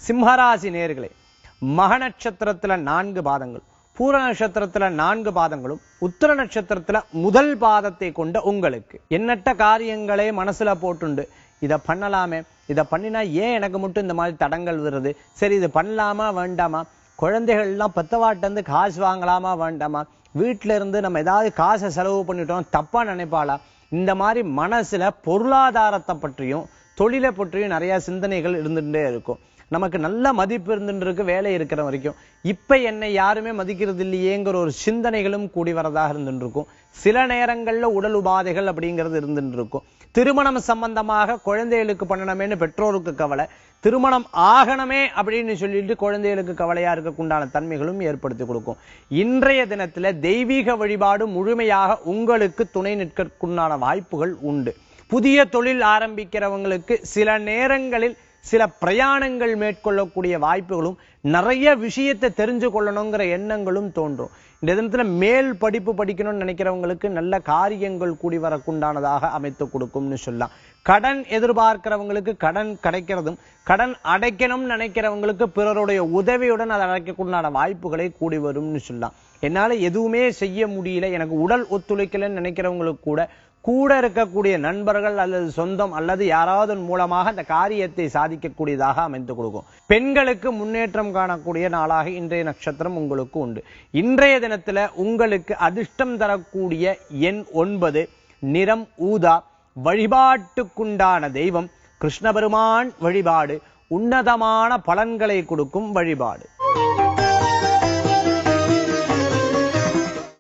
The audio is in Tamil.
சிம்மராசி நேயர்களே, மக நட்சத்திரத்துல 4 பாதங்கள், பூர நட்சத்திரத்துல 4 பாதங்களும், உத்திர நட்சத்திரத்துல முதல் பாதத்தை கொண்ட உங்களுக்கு எண்ணற்ற காரியங்களே மனசுல போட்டுண்டு இதை பண்ணலாமே, இதை பண்ணினா ஏன் எனக்கு மட்டும் இந்த மாதிரி தடங்கள் வருது, சரி இது பண்ணலாமா வேண்டாமா, குழந்தைகள்லாம் பெத்தவாட்டிலேருந்து காசு வாங்கலாமா வேண்டாமா, வீட்டில இருந்து நம்ம ஏதாவது காசை செலவு பண்ணிட்டோம் தப்பா நினைப்பாளா, இந்த மாதிரி மனசுல பொருளாதாரத்தை பற்றியும் தொழிலை பற்றியும் நிறைய சிந்தனைகள் இருந்துட்டே இருக்கும். நமக்கு நல்ல மதிப்பு இருந்துட்டு இருக்கு வேலை இருக்கிற வரைக்கும், இப்ப என்னை யாருமே மதிக்கிறது இல்லையேங்கிற ஒரு சிந்தனைகளும் கூடி வரதாக இருந்துட்டு இருக்கும். சில நேரங்கள்ல உடல் உபாதைகள் அப்படிங்கிறது இருந்துட்டு இருக்கும். திருமணம் சம்பந்தமாக குழந்தைகளுக்கு பண்ணணுமேனு பெற்றோருக்கு கவலை, திருமணம் ஆகணுமே அப்படின்னு சொல்லிட்டு குழந்தைகளுக்கு கவலையா இருக்கக்குண்டான தன்மைகளும் ஏற்படுத்தி கொடுக்கும். இன்றைய தினத்துல தெய்வீக வழிபாடு முழுமையாக உங்களுக்கு துணை நிற்கக்குண்டான வாய்ப்புகள் உண்டு. புதிய தொழில் ஆரம்பிக்கிறவங்களுக்கு சில நேரங்களில் சில பிரயாணங்கள் மேற்கொள்ளக்கூடிய வாய்ப்புகளும், நிறைய விஷயத்தை தெரிஞ்சு கொள்ளணுங்கிற எண்ணங்களும் தோன்றும். இந்த தினத்துல மேல் படிப்பு படிக்கணும்னு நினைக்கிறவங்களுக்கு நல்ல காரியங்கள் கூடி வரக்குண்டானதாக அமைத்து கொடுக்கும்னு சொல்லலாம். கடன் எதிர்பார்க்கிறவங்களுக்கு கடன் கிடைக்கிறதும், கடன் அடைக்கணும்னு நினைக்கிறவங்களுக்கு பிறருடைய உதவியுடன் அதை அடைக்கக்குண்டான வாய்ப்புகளை கூடி வரும்னு சொல்லலாம். என்னால எதுவுமே செய்ய முடியல, எனக்கு உடல் ஒத்துழைக்கலன்னு நினைக்கிறவங்களுக்கு கூட இருக்கக்கூடிய நண்பர்கள் அல்லது சொந்தம் அல்லது யாராவது மூலமாக அந்த காரியத்தை சாதிக்கக்கூடியதாக அமைத்து கொடுக்கும். பெண்களுக்கு முன்னேற்றம் காணக்கூடிய நாளாக இன்றைய நட்சத்திரம் உங்களுக்கு உண்டு. இன்றைய தினத்துல உங்களுக்கு அதிர்ஷ்டம் தரக்கூடிய எண் 9, நிறம் ஊதா, வழிபாட்டுக்குண்டான தெய்வம் கிருஷ்ண பெருமான் வழிபாடு உன்னதமான பலன்களை கொடுக்கும் வழிபாடு.